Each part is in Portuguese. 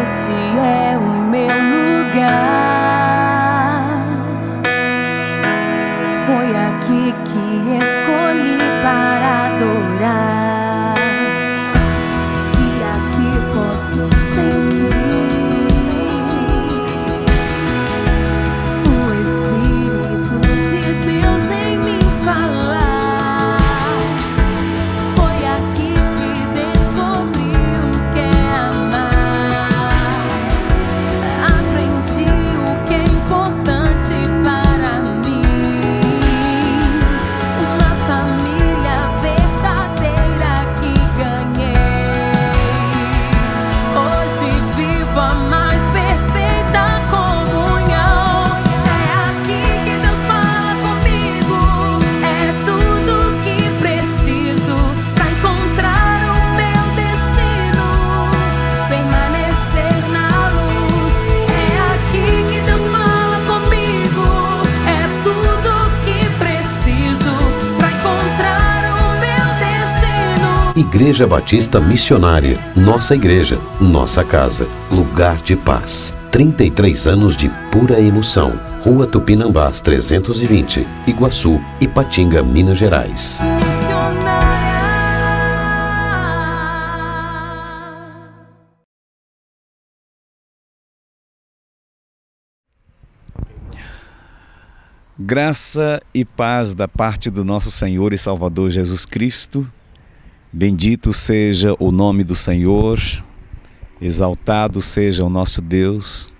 esse é o meu lugar. Foi aqui que escolhi para adorar, e aqui posso sentir o Espírito de Deus em mim falar. Foi aqui que descobri o que é amar. Aprendi o que é importante para mim. Uma família verdadeira que ganhei. Hoje vivo a mais perfeita comunhão. É aqui que Deus fala comigo. É tudo que preciso pra encontrar o meu destino, permanecer na luz. É aqui que Deus fala comigo. É tudo que preciso pra encontrar o meu destino. Igreja Batista Missionária, nossa igreja, nossa casa, lugar de paz. 33 anos de pura emoção. Rua Tupinambás 320, Iguaçu, Ipatinga, Minas Gerais. Missionária. Graça e paz da parte do nosso Senhor e Salvador Jesus Cristo. Bendito seja o nome do Senhor, exaltado seja o nosso Deus.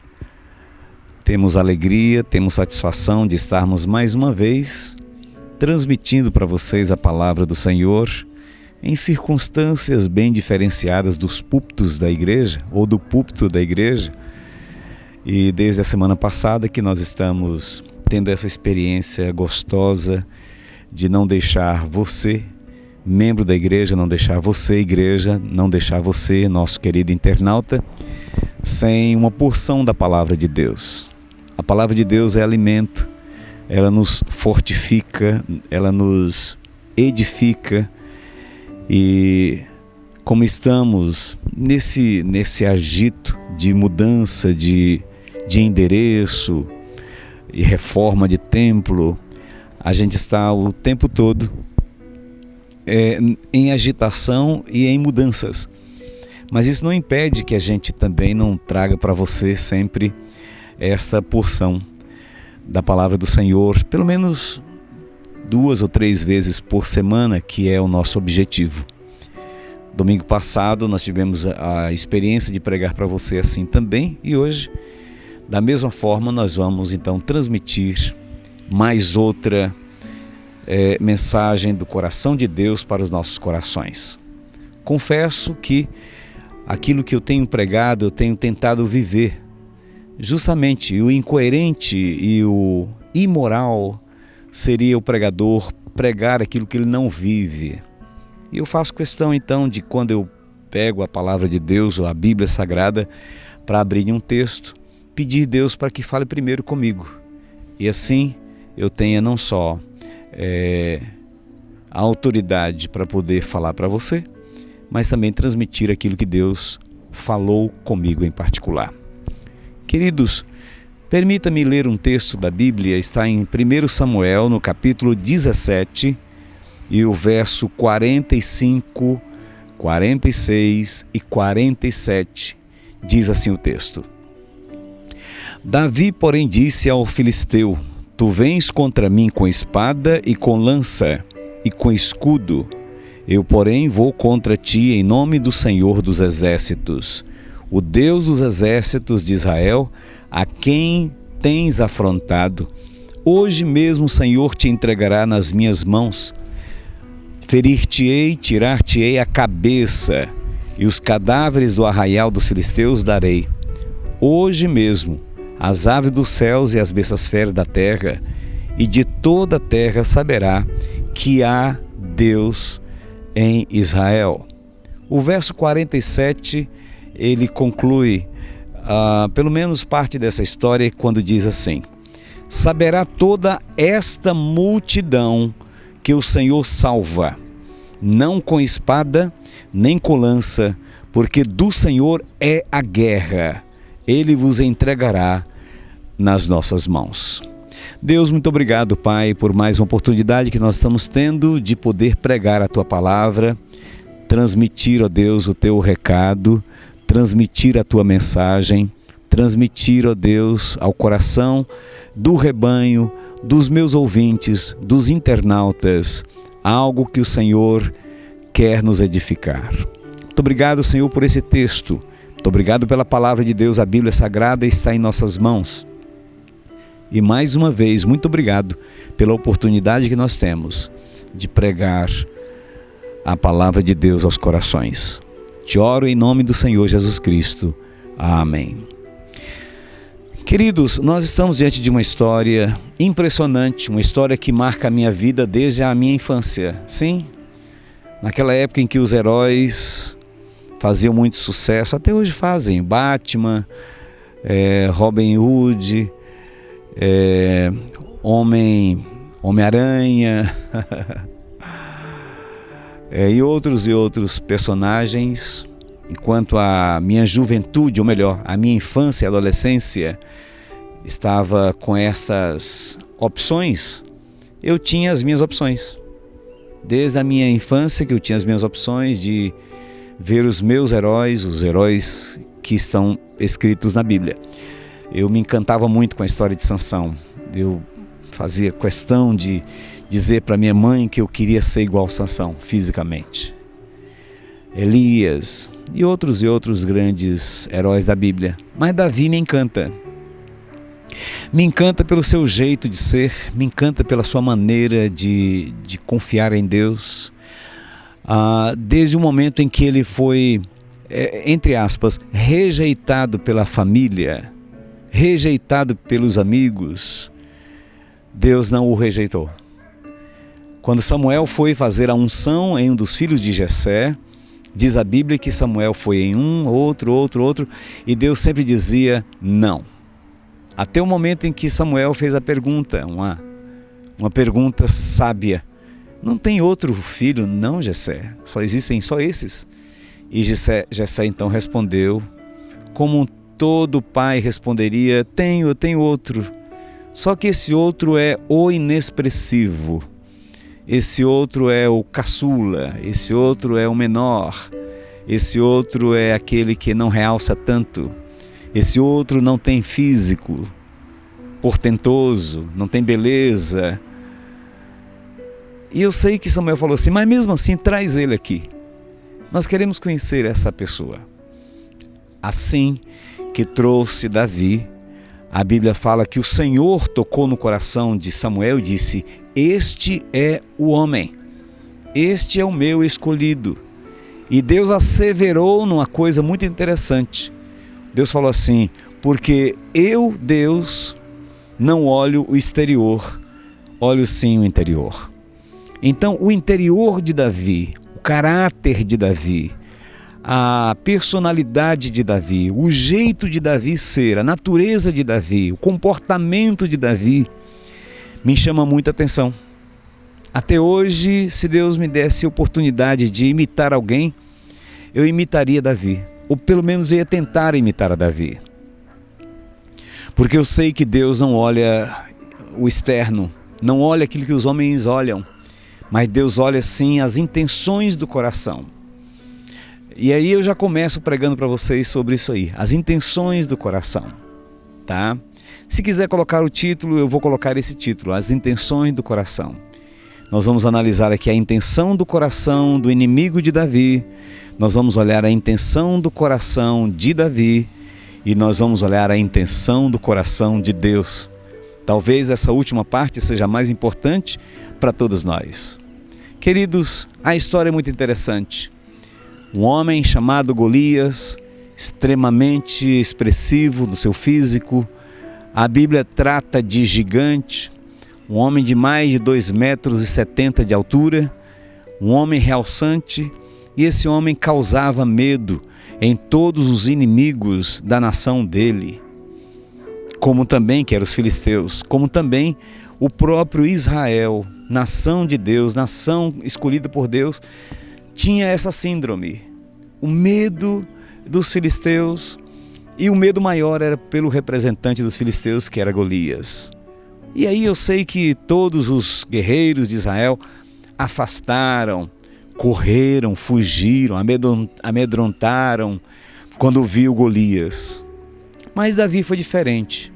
Temos alegria, temos satisfação de estarmos mais uma vez transmitindo para vocês a palavra do Senhor em circunstâncias bem diferenciadas dos púlpitos da igreja ou do púlpito da igreja. E desde a semana passada que nós estamos tendo essa experiência gostosa de não deixar você, membro da igreja, não deixar você, igreja, não deixar você, nosso querido internauta, sem uma porção da palavra de Deus. A palavra de Deus é alimento, ela nos fortifica, ela nos edifica. E como estamos nesse agito de mudança de endereço e reforma de templo, a gente está o tempo todo em agitação e em mudanças. Mas isso não impede que a gente também não traga para você sempre esta porção da palavra do Senhor, pelo menos 2 ou 3 vezes por semana, que é o nosso objetivo. Domingo passado nós tivemos a experiência de pregar para você assim também, e hoje, da mesma forma, nós vamos então transmitir mais outra mensagem do coração de Deus para os nossos corações. Confesso que aquilo que eu tenho pregado, eu tenho tentado viver. Justamente o incoerente e o imoral seria o pregador pregar aquilo que ele não vive. E eu faço questão então de, quando eu pego a palavra de Deus ou a Bíblia Sagrada para abrir um texto, pedir a Deus para que fale primeiro comigo. E assim eu tenha não só a autoridade para poder falar para você, mas também transmitir aquilo que Deus falou comigo em particular. Queridos, permita-me ler um texto da Bíblia, está em 1 Samuel, no capítulo 17, e o verso 45, 46 e 47, diz assim o texto. Davi, porém, disse ao filisteu: Tu vens contra mim com espada e com lança e com escudo. Eu, porém, vou contra ti em nome do Senhor dos Exércitos, o Deus dos exércitos de Israel, a quem tens afrontado. Hoje mesmo o Senhor te entregará nas minhas mãos. Ferir-te-ei, tirar-te-ei a cabeça, e os cadáveres do arraial dos filisteus darei. Hoje mesmo as aves dos céus e as bestas feras da terra, e de toda a terra saberá que há Deus em Israel. O verso 47, ele conclui pelo menos parte dessa história, quando diz assim: saberá toda esta multidão que o Senhor salva, não com espada, nem com lança, porque do Senhor é a guerra. Ele vos entregará nas nossas mãos. Deus, muito obrigado, Pai, por mais uma oportunidade que nós estamos tendo de poder pregar a Tua palavra, transmitir, ó Deus, o Teu recado, transmitir a Tua mensagem, transmitir, ó Deus, ao coração do rebanho, dos meus ouvintes, dos internautas, algo que o Senhor quer nos edificar. Muito obrigado, Senhor, por esse texto. Muito obrigado pela palavra de Deus. A Bíblia Sagrada está em nossas mãos. E mais uma vez, muito obrigado pela oportunidade que nós temos de pregar a palavra de Deus aos corações. Te oro em nome do Senhor Jesus Cristo. Amém. Queridos, nós estamos diante de uma história impressionante, uma história que marca a minha vida desde a minha infância. Sim, naquela época em que os heróis faziam muito sucesso, até hoje fazem, Batman, Robin Hood, Homem-Aranha e outros personagens. Enquanto a minha juventude, ou melhor, a minha infância e adolescência estava com essas opções, eu tinha as minhas opções. Desde a minha infância que eu tinha as minhas opções de ver os meus heróis, os heróis que estão escritos na Bíblia. Eu me encantava muito com a história de Sansão. Eu fazia questão de dizer para minha mãe que eu queria ser igual a Sansão, fisicamente. Elias e outros grandes heróis da Bíblia. Mas Davi me encanta. Me encanta pelo seu jeito de ser, me encanta pela sua maneira de confiar em Deus. Desde o momento em que ele foi, entre aspas, rejeitado pela família, rejeitado pelos amigos, Deus não o rejeitou. Quando Samuel foi fazer a unção em um dos filhos de Jessé, diz a Bíblia que Samuel foi em um, outro, e Deus sempre dizia não. Até o momento em que Samuel fez a pergunta, uma pergunta sábia: não tem outro filho, não, Jessé? Só existem só esses? E Jessé então respondeu, como todo pai responderia: eu tenho outro. Só que esse outro é o inexpressivo. Esse outro é o caçula, esse outro é o menor, esse outro é aquele que não realça tanto, esse outro não tem físico portentoso, não tem beleza. E eu sei que Samuel falou assim, mas mesmo assim traz ele aqui. Nós queremos conhecer essa pessoa. Assim que trouxe Davi, a Bíblia fala que o Senhor tocou no coração de Samuel e disse: este é o homem, este é o meu escolhido. E Deus asseverou numa coisa muito interessante. Deus falou assim: porque eu, Deus, não olho o exterior, olho sim o interior. Então o interior de Davi, o caráter de Davi, a personalidade de Davi, o jeito de Davi ser, a natureza de Davi, o comportamento de Davi me chama muita atenção. Até hoje, se Deus me desse a oportunidade de imitar alguém, eu imitaria Davi, ou pelo menos eu ia tentar imitar a Davi. Porque eu sei que Deus não olha o externo, não olha aquilo que os homens olham, mas Deus olha sim as intenções do coração. E aí eu já começo pregando para vocês sobre isso aí, as intenções do coração, tá? Se quiser colocar o título, eu vou colocar esse título, as intenções do coração. Nós vamos analisar aqui a intenção do coração do inimigo de Davi, nós vamos olhar a intenção do coração de Davi e nós vamos olhar a intenção do coração de Deus. Talvez essa última parte seja mais importante para todos nós. Queridos, a história é muito interessante. Um homem chamado Golias, extremamente expressivo no seu físico. A Bíblia trata de gigante, um homem de mais de 2,70 metros de altura, um homem realçante, e esse homem causava medo em todos os inimigos da nação dele, como também que eram os filisteus, como também o próprio Israel, nação de Deus, nação escolhida por Deus, tinha essa síndrome, o medo dos filisteus, e o medo maior era pelo representante dos filisteus, que era Golias. E aí eu sei que todos os guerreiros de Israel afastaram, correram, fugiram, amedrontaram quando viu Golias. Mas Davi foi diferente.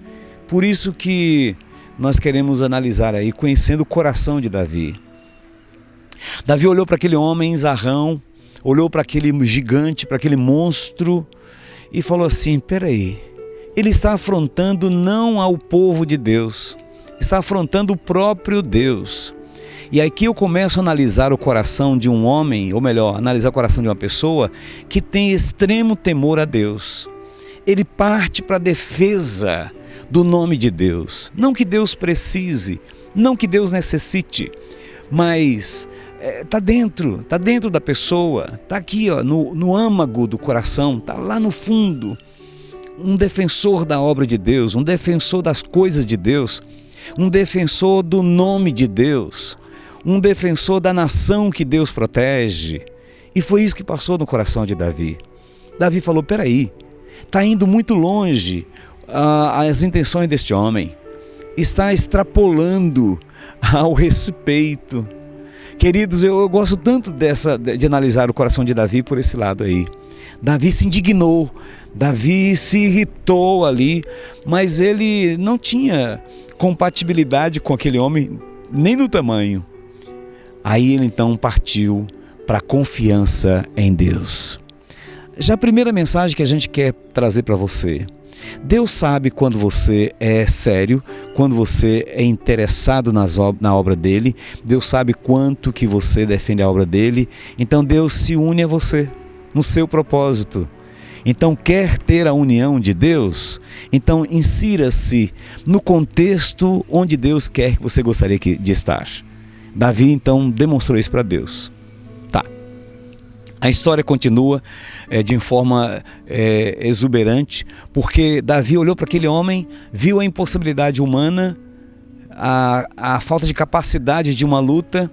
Por isso que nós queremos analisar aí, conhecendo o coração de Davi. Davi olhou para aquele homem zarrão, olhou para aquele gigante, para aquele monstro e falou assim: peraí, ele está afrontando não ao povo de Deus, está afrontando o próprio Deus. E aqui eu começo a analisar o coração de um homem, ou melhor, analisar o coração de uma pessoa que tem extremo temor a Deus. Ele parte para a defesa do nome de Deus. Não que Deus precise, não que Deus necessite, mas está dentro da pessoa, está aqui ó, no âmago do coração, está lá no fundo. Um defensor da obra de Deus, um defensor das coisas de Deus, um defensor do nome de Deus, um defensor da nação que Deus protege. E foi isso que passou no coração de Davi. Davi falou: peraí, está indo muito longe as intenções deste homem, está extrapolando ao respeito. Queridos, eu gosto tanto de analisar o coração de Davi por esse lado aí. Davi se indignou, Davi se irritou ali, mas ele não tinha compatibilidade com aquele homem, nem no tamanho. Aí ele então partiu para a confiança em Deus. Já a primeira mensagem que a gente quer trazer para você: Deus sabe quando você é sério, quando você é interessado na obra dele. Deus sabe quanto que você defende a obra dele. Então Deus se une a você no seu propósito. Então quer ter a união de Deus? Então insira-se no contexto onde Deus quer que você gostaria de estar. Davi então demonstrou isso para Deus. A história continua de forma exuberante, porque Davi olhou para aquele homem, viu a impossibilidade humana, a falta de capacidade de uma luta,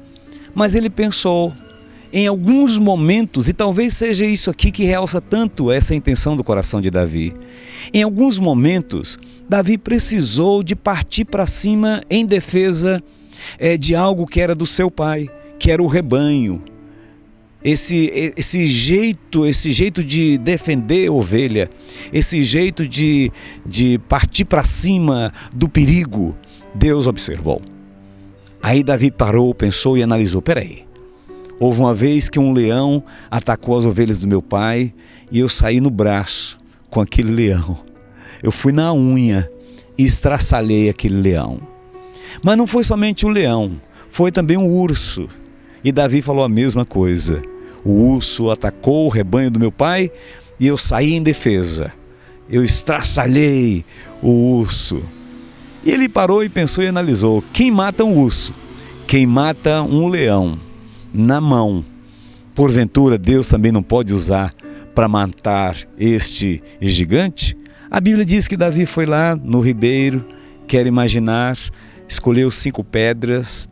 mas ele pensou em alguns momentos, e talvez seja isso aqui que realça tanto essa intenção do coração de Davi. Em alguns momentos, Davi precisou de partir para cima em defesa de algo que era do seu pai, que era o rebanho. Esse jeito de defender a ovelha, esse jeito de partir para cima do perigo, Deus observou. Aí Davi parou, pensou e analisou: peraí, houve uma vez que um leão atacou as ovelhas do meu pai e eu saí no braço com aquele leão. Eu fui na unha e estraçalhei aquele leão. Mas não foi somente o leão, foi também um urso. E Davi falou a mesma coisa: o urso atacou o rebanho do meu pai e eu saí em defesa. Eu estraçalhei o urso. E ele parou e pensou e analisou: quem mata um urso? Quem mata um leão na mão? Porventura Deus também não pode usar para matar este gigante? A Bíblia diz que Davi foi lá no ribeiro, quer imaginar, escolheu 5 pedras,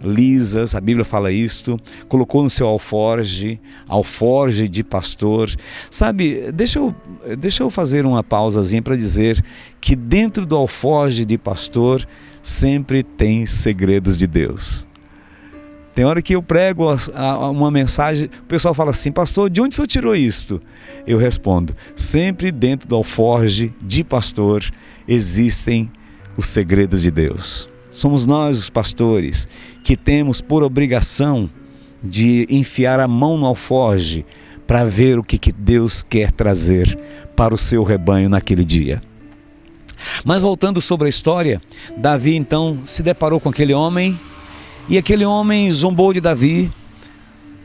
lisas, a Bíblia fala isto, colocou no seu alforje de pastor. Sabe, deixa eu fazer uma pausazinha para dizer que dentro do alforje de pastor sempre tem segredos de Deus. Tem hora que eu prego uma mensagem, o pessoal fala assim: pastor, de onde o senhor tirou isto? Eu respondo: sempre dentro do alforje de pastor existem os segredos de Deus. Somos nós, os pastores, que temos por obrigação de enfiar a mão no alforje para ver o que Deus quer trazer para o seu rebanho naquele dia. Mas voltando sobre a história, Davi então se deparou com aquele homem e aquele homem zombou de Davi.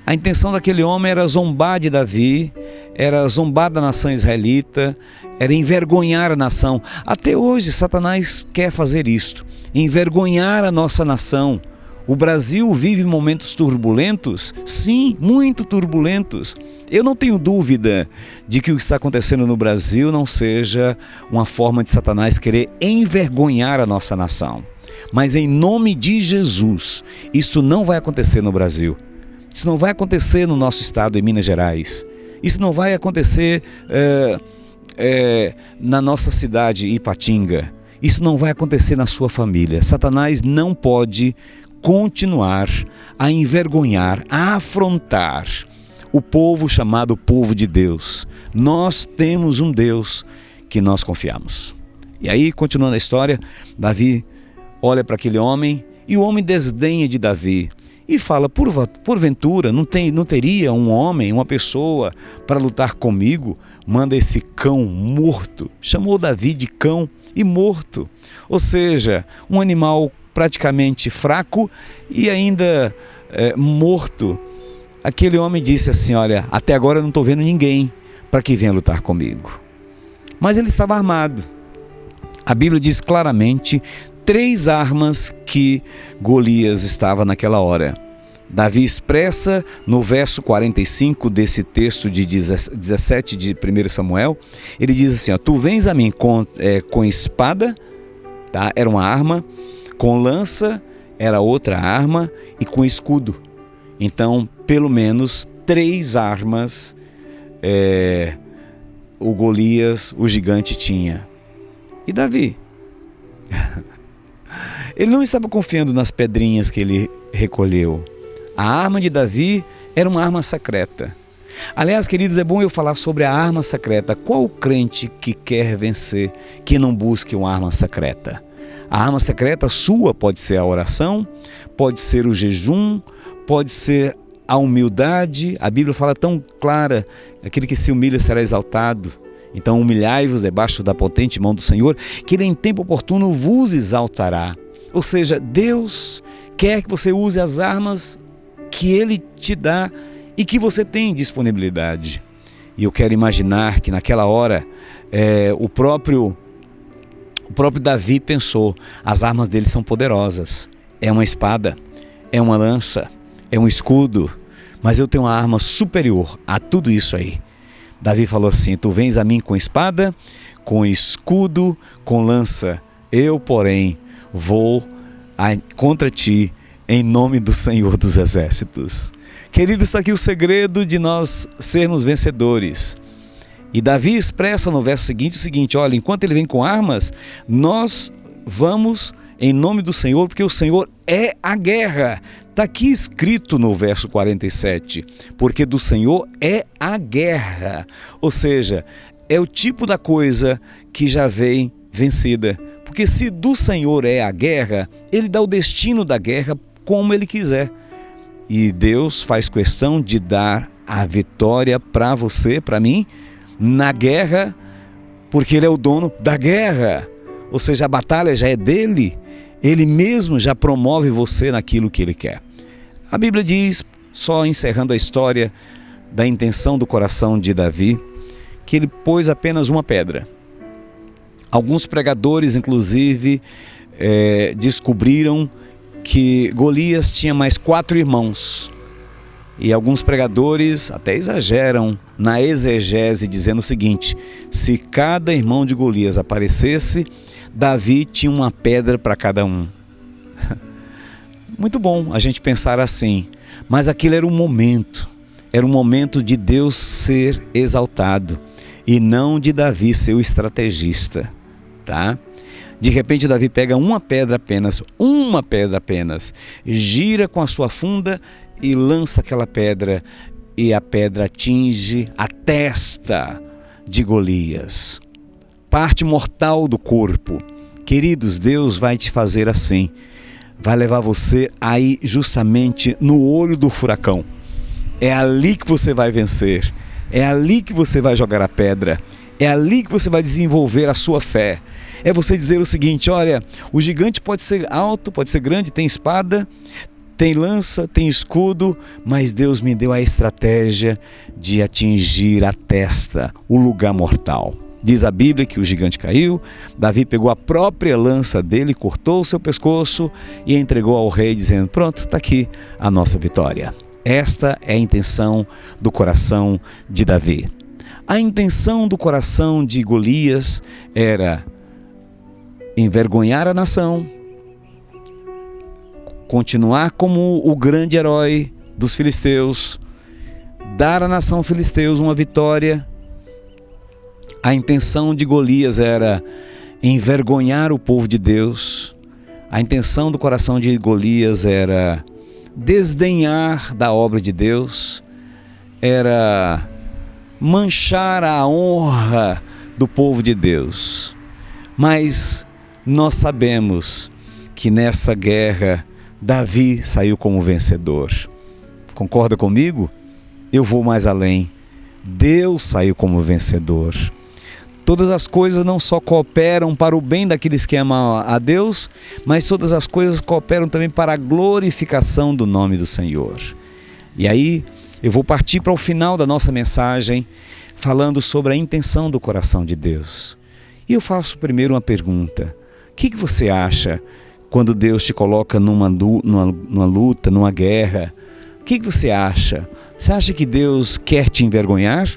A intenção daquele homem era zombar de Davi, era zombar da nação israelita, era envergonhar a nação. Até hoje Satanás quer fazer isto, envergonhar a nossa nação. O Brasil vive momentos turbulentos, sim, muito turbulentos. Eu não tenho dúvida de que o que está acontecendo no Brasil não seja uma forma de Satanás querer envergonhar a nossa nação. Mas em nome de Jesus, isto não vai acontecer no Brasil. Isso não vai acontecer no nosso estado, em Minas Gerais. Isso não vai acontecer na nossa cidade, Ipatinga. Isso não vai acontecer na sua família. Satanás não pode continuar a envergonhar, a afrontar o povo chamado povo de Deus. Nós temos um Deus que nós confiamos. E aí, continuando a história, Davi olha para aquele homem e o homem desdenha de Davi e fala: porventura não teria um homem, uma pessoa para lutar comigo? Manda esse cão morto. Chamou Davi de cão e morto, ou seja, um animal praticamente fraco e ainda morto. Aquele homem disse assim: olha, até agora eu não estou vendo ninguém para que venha lutar comigo. Mas ele estava armado. A Bíblia diz claramente 3 armas que Golias estava naquela hora. Davi expressa no verso 45 desse texto de 17 de 1 Samuel, ele diz assim: ó, tu vens a mim com espada, tá? Era uma arma, com lança era outra arma e com escudo. Então, pelo menos 3 armas o Golias, o gigante, tinha. E Davi? Ele não estava confiando nas pedrinhas que ele recolheu. A arma de Davi era uma arma secreta. Aliás, queridos, é bom eu falar sobre a arma secreta. Qual o crente que quer vencer que não busque uma arma secreta? A arma secreta sua pode ser a oração, pode ser o jejum, pode ser a humildade. A Bíblia fala tão clara: aquele que se humilha será exaltado. Então humilhai-vos debaixo da potente mão do Senhor, que ele em tempo oportuno vos exaltará. Ou seja, Deus quer que você use as armas que Ele te dá e que você tem disponibilidade. E eu quero imaginar que naquela hora o próprio Davi pensou: as armas dele são poderosas. É uma espada, é uma lança, é um escudo, mas eu tenho uma arma superior a tudo isso aí. Davi falou assim: tu vens a mim com espada, com escudo, com lança. Eu, porém, vou contra ti em nome do Senhor dos Exércitos. Querido, está aqui o segredo de nós sermos vencedores. E Davi expressa no verso seguinte o seguinte: olha, enquanto ele vem com armas, nós vamos em nome do Senhor, porque o Senhor é a guerra. Está aqui escrito no verso 47, porque do Senhor é a guerra. Ou seja, é o tipo da coisa que já vem vencida. Porque se do Senhor é a guerra, Ele dá o destino da guerra como Ele quiser. E Deus faz questão de dar a vitória para você, para mim, na guerra, porque Ele é o dono da guerra. Ou seja, a batalha já é dele. Ele mesmo já promove você naquilo que Ele quer. A Bíblia diz, só encerrando a história da intenção do coração de Davi, que ele pôs apenas uma pedra. Alguns pregadores, inclusive, descobriram que Golias tinha mais 4 irmãos. E alguns pregadores até exageram na exegese, dizendo o seguinte: se cada irmão de Golias aparecesse, Davi tinha uma pedra para cada um. Muito bom a gente pensar assim, mas aquilo era um momento de Deus ser exaltado e não de Davi ser o estrategista, tá? De repente Davi pega uma pedra apenas, gira com a sua funda e lança aquela pedra, e a pedra atinge a testa de Golias, parte mortal do corpo. Queridos, Deus vai te fazer assim, vai levar você aí justamente no olho do furacão. É ali que você vai vencer, é ali que você vai jogar a pedra, é ali que você vai desenvolver a sua fé. É você dizer o seguinte: olha, o gigante pode ser alto, pode ser grande, tem espada, tem lança, tem escudo, mas Deus me deu a estratégia de atingir a testa, o lugar mortal. Diz a Bíblia que o gigante caiu, Davi pegou a própria lança dele, cortou o seu pescoço e entregou ao rei, dizendo: pronto, está aqui a nossa vitória. Esta é a intenção do coração de Davi. A intenção do coração de Golias era envergonhar a nação, continuar como o grande herói dos filisteus, dar à nação filisteus uma vitória. A intenção de Golias era envergonhar o povo de Deus. A intenção do coração de Golias era desdenhar da obra de Deus, era manchar a honra do povo de Deus. Mas nós sabemos que nessa guerra Davi saiu como vencedor. Concorda comigo? Eu vou mais além. Deus saiu como vencedor. Todas as coisas não só cooperam para o bem daqueles que amam a Deus, mas todas as coisas cooperam também para a glorificação do nome do Senhor. E aí eu vou partir para o final da nossa mensagem, falando sobre a intenção do coração de Deus. E eu faço primeiro uma pergunta: o que você acha quando Deus te coloca numa luta, numa guerra? O que você acha? Você acha que Deus quer te envergonhar?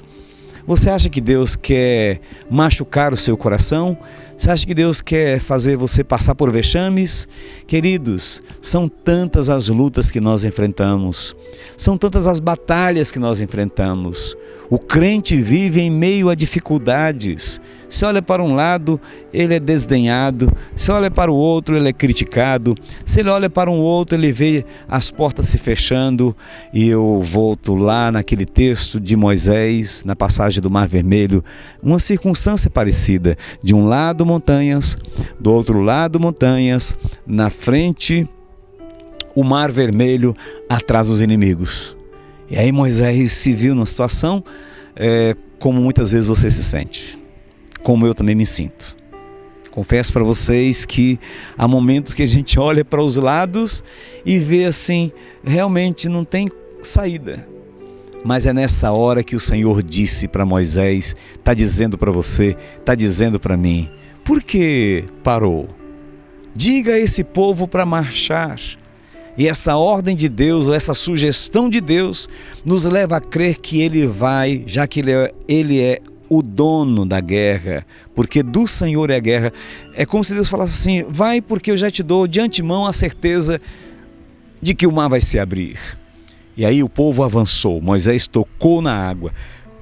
Você acha que Deus quer machucar o seu coração? Você acha que Deus quer fazer você passar por vexames? Queridos, são tantas as lutas que nós enfrentamos, são tantas as batalhas que nós enfrentamos. O crente vive em meio a dificuldades. Se olha para um lado, ele é desdenhado. Se olha para o outro, ele é criticado. Se ele olha para um outro, ele vê as portas se fechando. E eu volto lá naquele texto de Moisés, na passagem do Mar Vermelho, uma circunstância parecida. De um lado montanhas, do outro lado montanhas, na frente o Mar Vermelho, atrás os inimigos. E aí Moisés se viu numa situação como muitas vezes você se sente, como eu também me sinto. Confesso para vocês que há momentos que a gente olha para os lados e vê assim, realmente não tem saída. Mas é nessa hora que o Senhor disse para Moisés, está dizendo para você, está dizendo para mim: por que parou? Diga a esse povo para marchar. E essa ordem de Deus, ou essa sugestão de Deus, nos leva a crer que Ele vai, já que Ele é o dono da guerra, porque do Senhor é a guerra. É como se Deus falasse assim: vai, porque eu já te dou de antemão a certeza de que o mar vai se abrir. E aí o povo avançou, Moisés tocou na água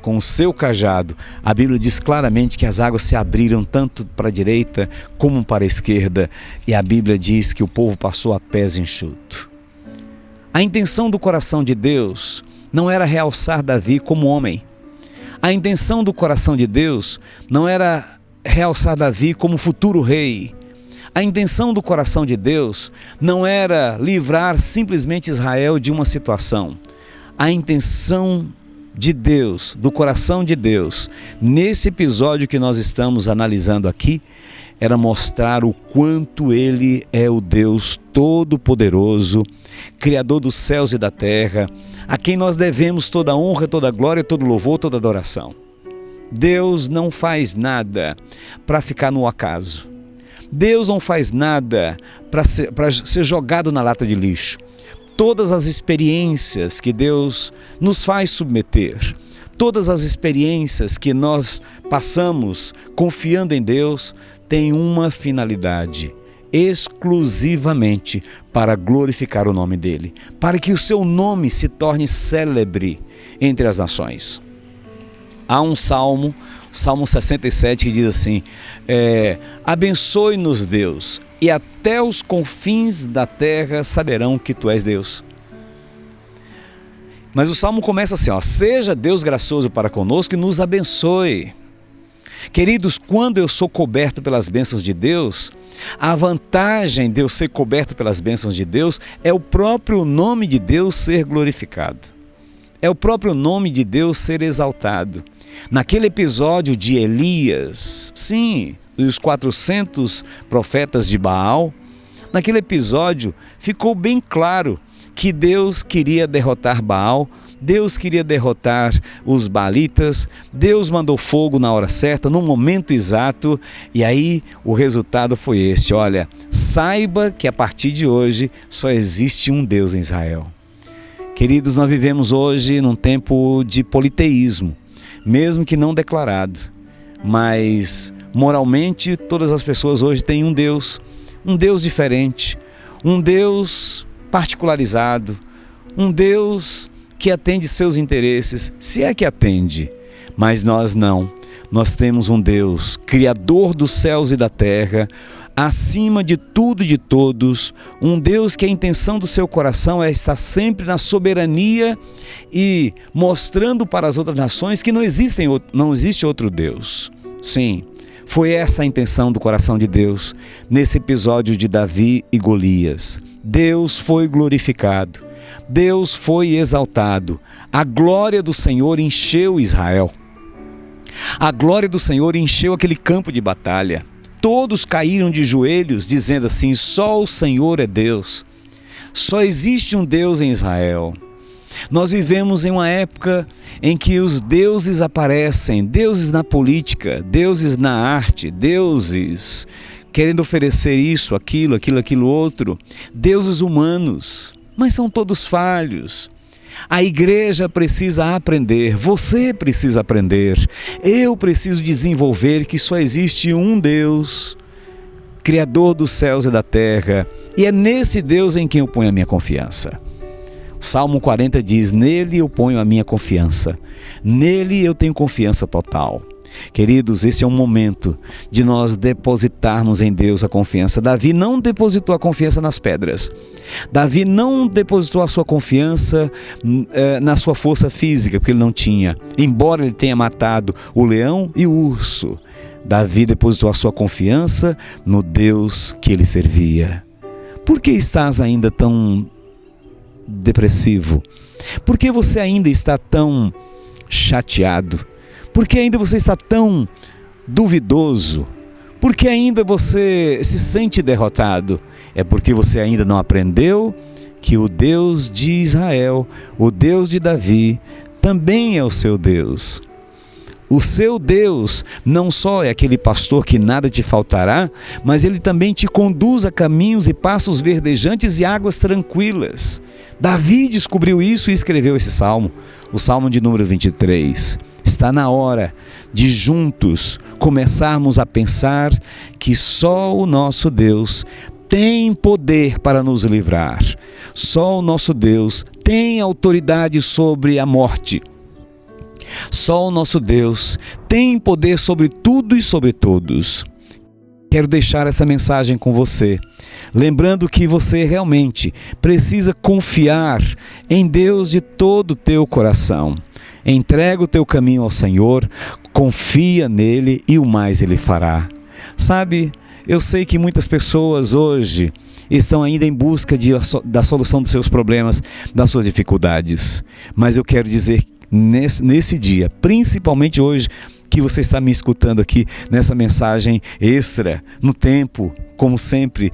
com o seu cajado. A Bíblia diz claramente que as águas se abriram tanto para a direita como para a esquerda, e a Bíblia diz que o povo passou a pés enxuto. A intenção do coração de Deus não era realçar Davi como homem. A intenção do coração de Deus não era realçar Davi como futuro rei. A intenção do coração de Deus não era livrar simplesmente Israel de uma situação. A intenção de Deus, do coração de Deus, nesse episódio que nós estamos analisando aqui, era mostrar o quanto Ele é o Deus Todo-Poderoso, Criador dos céus e da terra, a quem nós devemos toda a honra, toda a glória, todo louvor, toda adoração. Deus não faz nada para ficar no acaso. Deus não faz nada para ser jogado na lata de lixo. Todas as experiências que Deus nos faz submeter, todas as experiências que nós passamos confiando em Deus, têm uma finalidade: exclusivamente para glorificar o nome dEle, para que o seu nome se torne célebre entre as nações. Há um salmo, Salmo 67, que diz assim: abençoe-nos Deus, e até os confins da terra saberão que Tu és Deus. Mas o salmo começa assim: seja Deus gracioso para conosco e nos abençoe. Queridos, quando eu sou coberto pelas bênçãos de Deus, a vantagem de eu ser coberto pelas bênçãos de Deus é o próprio nome de Deus ser glorificado. É o próprio nome de Deus ser exaltado. Naquele episódio de Elias, sim, dos 400 profetas de Baal, naquele episódio ficou bem claro que Deus queria derrotar Baal, Deus queria derrotar os baalitas, Deus mandou fogo na hora certa, no momento exato, e aí o resultado foi este: olha, saiba que a partir de hoje só existe um Deus em Israel. Queridos, nós vivemos hoje num tempo de politeísmo, mesmo que não declarado, mas moralmente todas as pessoas hoje têm um Deus diferente, um Deus particularizado, um Deus que atende seus interesses, se é que atende, mas nós não. Nós temos um Deus, Criador dos céus e da terra, acima de tudo e de todos, um Deus que a intenção do seu coração é estar sempre na soberania e mostrando para as outras nações que não existe outro Deus. Sim, foi essa a intenção do coração de Deus nesse episódio de Davi e Golias. Deus foi glorificado, Deus foi exaltado, a glória do Senhor encheu Israel. A glória do Senhor encheu aquele campo de batalha. Todos caíram de joelhos, dizendo assim: só o Senhor é Deus. Só existe um Deus em Israel. Nós vivemos em uma época em que os deuses aparecem, deuses na política, deuses na arte, deuses querendo oferecer isso, aquilo outro, deuses humanos, mas são todos falhos. A igreja precisa aprender, você precisa aprender, eu preciso desenvolver que só existe um Deus, Criador dos céus e da terra, e é nesse Deus em quem eu ponho a minha confiança. O Salmo 40 diz: nele eu ponho a minha confiança, nele eu tenho confiança total. Queridos, esse é um momento de nós depositarmos em Deus a confiança. Davi não depositou a confiança nas pedras. Davi não depositou a sua confiança na sua força física, porque ele não tinha. Embora ele tenha matado o leão e o urso, Davi depositou a sua confiança no Deus que ele servia. Por que estás ainda tão depressivo? Por que você ainda está tão chateado? Por que ainda você está tão duvidoso? Por que ainda você se sente derrotado? É porque você ainda não aprendeu que o Deus de Israel, o Deus de Davi, também é o seu Deus. O seu Deus não só é aquele pastor que nada te faltará, mas ele também te conduz a caminhos e passos verdejantes e águas tranquilas. Davi descobriu isso e escreveu esse salmo, o salmo de número 23. Está na hora de juntos começarmos a pensar que só o nosso Deus tem poder para nos livrar. Só o nosso Deus tem autoridade sobre a morte. Só o nosso Deus tem poder sobre tudo e sobre todos. Quero deixar essa mensagem com você, lembrando que você realmente precisa confiar em Deus de todo o teu coração. Entrega o teu caminho ao Senhor, confia nele e o mais ele fará. Sabe, eu sei que muitas pessoas hoje estão ainda em busca da solução dos seus problemas, das suas dificuldades. Mas eu quero dizer nesse dia, principalmente hoje, que você está me escutando aqui nessa mensagem extra, no tempo, como sempre,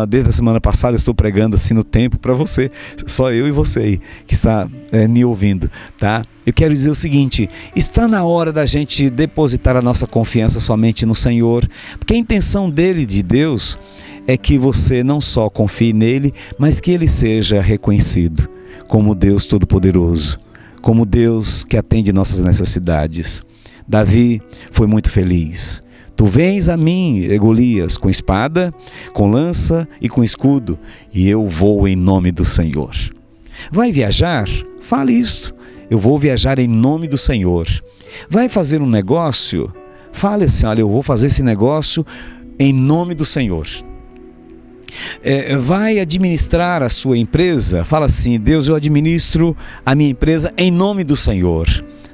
desde a semana passada eu estou pregando assim no tempo para você, só eu e você aí que está me ouvindo, tá? Eu quero dizer o seguinte: está na hora da gente depositar a nossa confiança somente no Senhor, porque a intenção dele, de Deus, é que você não só confie nele, mas que ele seja reconhecido como Deus Todo-Poderoso, como Deus que atende nossas necessidades. Davi foi muito feliz. Tu vens a mim, Golias, com espada, com lança e com escudo, e eu vou em nome do Senhor. Vai viajar? Fale isto. Eu vou viajar em nome do Senhor. Vai fazer um negócio? Fale assim: olha, eu vou fazer esse negócio em nome do Senhor. Vai administrar a sua empresa? Fala assim: Deus, eu administro a minha empresa em nome do Senhor.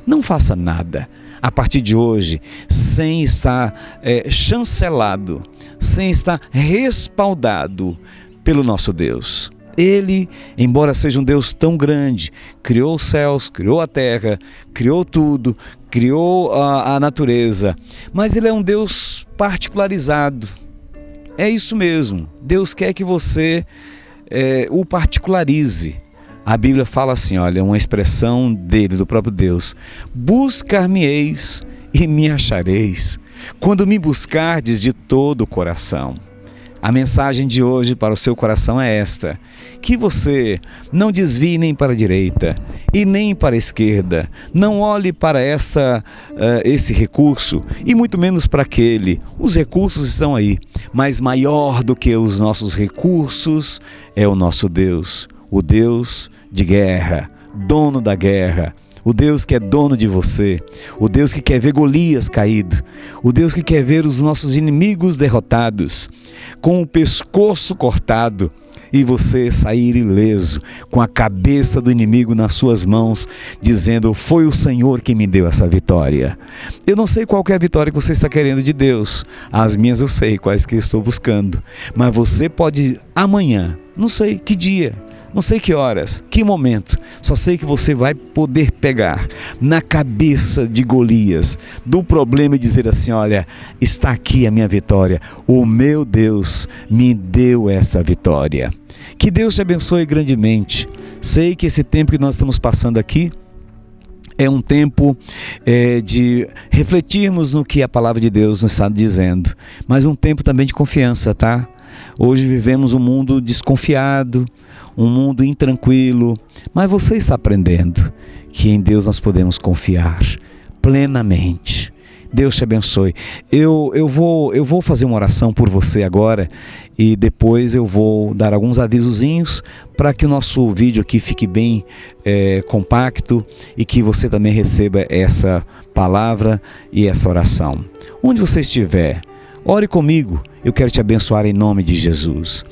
Não faça nada a partir de hoje sem estar chancelado, sem estar respaldado pelo nosso Deus. Ele, embora seja um Deus tão grande, criou os céus, criou a terra, criou tudo, criou a natureza, mas ele é um Deus particularizado. É isso mesmo, Deus quer que você o particularize. A Bíblia fala assim, olha, uma expressão dele, do próprio Deus: buscar-me-eis e me achareis, quando me buscardes de todo o coração. A mensagem de hoje para o seu coração é esta: que você não desvie nem para a direita e nem para a esquerda, não olhe para esse recurso e muito menos para aquele. Os recursos estão aí, mas maior do que os nossos recursos é o nosso Deus, o Deus de guerra, dono da guerra, o Deus que é dono de você, o Deus que quer ver Golias caído, o Deus que quer ver os nossos inimigos derrotados, com o pescoço cortado e você sair ileso, com a cabeça do inimigo nas suas mãos, dizendo: foi o Senhor que me deu essa vitória. Eu não sei qual que é a vitória que você está querendo de Deus, as minhas eu sei quais que estou buscando, mas você pode amanhã, não sei que dia, não sei que horas, que momento, só sei que você vai poder pegar na cabeça de Golias, do problema, e dizer assim: olha, está aqui a minha vitória, o meu Deus me deu essa vitória. Que Deus te abençoe grandemente. Sei que esse tempo que nós estamos passando aqui é um tempo de refletirmos no que a palavra de Deus nos está dizendo, mas um tempo também de confiança, tá? Hoje vivemos um mundo desconfiado, um mundo intranquilo, mas você está aprendendo que em Deus nós podemos confiar plenamente. Deus te abençoe. Eu vou fazer uma oração por você agora e depois eu vou dar alguns avisozinhos para que o nosso vídeo aqui fique bem compacto e que você também receba essa palavra e essa oração. Onde você estiver, ore comigo, eu quero te abençoar em nome de Jesus.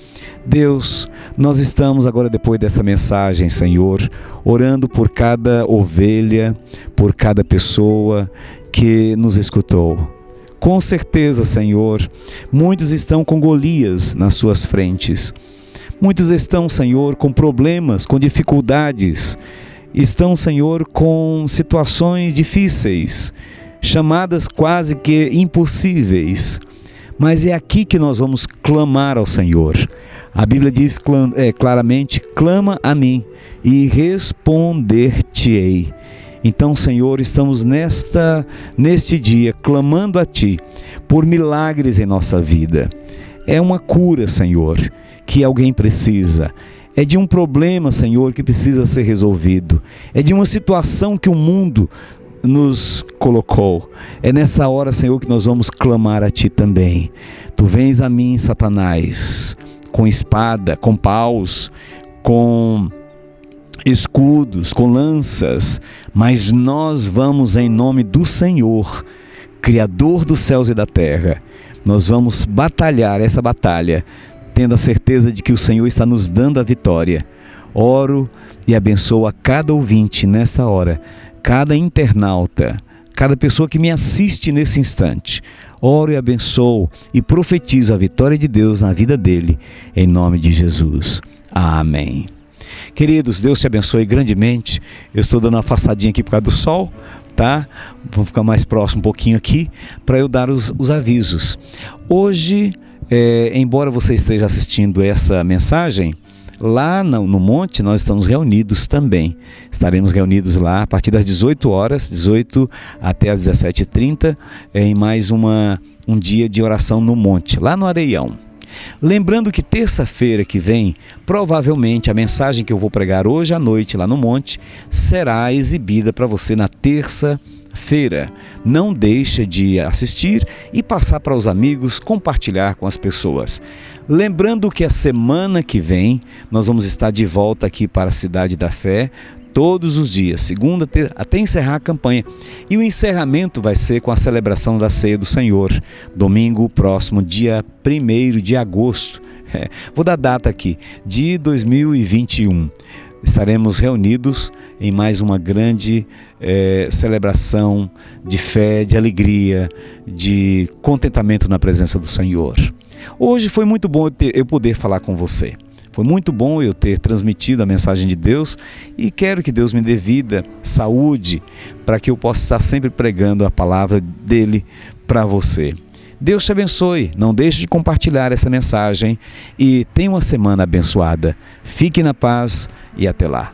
Deus, nós estamos agora, depois dessa mensagem, Senhor, orando por cada ovelha, por cada pessoa que nos escutou. Com certeza, Senhor, muitos estão com Golias nas suas frentes. Muitos estão, Senhor, com problemas, com dificuldades. Estão, Senhor, com situações difíceis, chamadas quase que impossíveis. Mas é aqui que nós vamos clamar ao Senhor. A Bíblia diz claramente: clama a mim e responder-te-ei. Então, Senhor, estamos neste dia clamando a Ti por milagres em nossa vida. É uma cura, Senhor, que alguém precisa. É de um problema, Senhor, que precisa ser resolvido. É de uma situação que o mundo nos colocou. É nessa hora, Senhor, que nós vamos clamar a Ti também. Tu vens a mim, Satanás, com espada, com paus, com escudos, com lanças, mas nós vamos em nome do Senhor, Criador dos céus e da terra. Nós vamos batalhar essa batalha, tendo a certeza de que o Senhor está nos dando a vitória. Oro e abençoo a cada ouvinte nesta hora, cada internauta, cada pessoa que me assiste nesse instante. Oro e abençoo e profetizo a vitória de Deus na vida dele, em nome de Jesus. Amém. Queridos, Deus te abençoe grandemente. Eu estou dando uma afastadinha aqui por causa do sol, tá? Vou ficar mais próximo um pouquinho aqui para eu dar os avisos. Hoje, embora você esteja assistindo essa mensagem, lá no monte nós estamos reunidos também. Estaremos reunidos lá a partir das 18 horas, 18 até as 17h30, em mais um dia de oração no monte, lá no Areião. Lembrando que terça-feira que vem, provavelmente a mensagem que eu vou pregar hoje à noite lá no monte será exibida para você na terça-feira. Não deixe de assistir e passar para os amigos, compartilhar com as pessoas. Lembrando que a semana que vem nós vamos estar de volta aqui para a Cidade da Fé, todos os dias, segunda, até encerrar a campanha. E o encerramento vai ser com a celebração da Ceia do Senhor, domingo próximo, dia 1º de agosto. Vou dar data aqui, de 2021. Estaremos reunidos em mais uma grande celebração de fé, de alegria, de contentamento na presença do Senhor. Hoje foi muito bom eu poder falar com você. Foi muito bom eu ter transmitido a mensagem de Deus e quero que Deus me dê vida, saúde, para que eu possa estar sempre pregando a palavra dele para você. Deus te abençoe, não deixe de compartilhar essa mensagem e tenha uma semana abençoada. Fique na paz e até lá.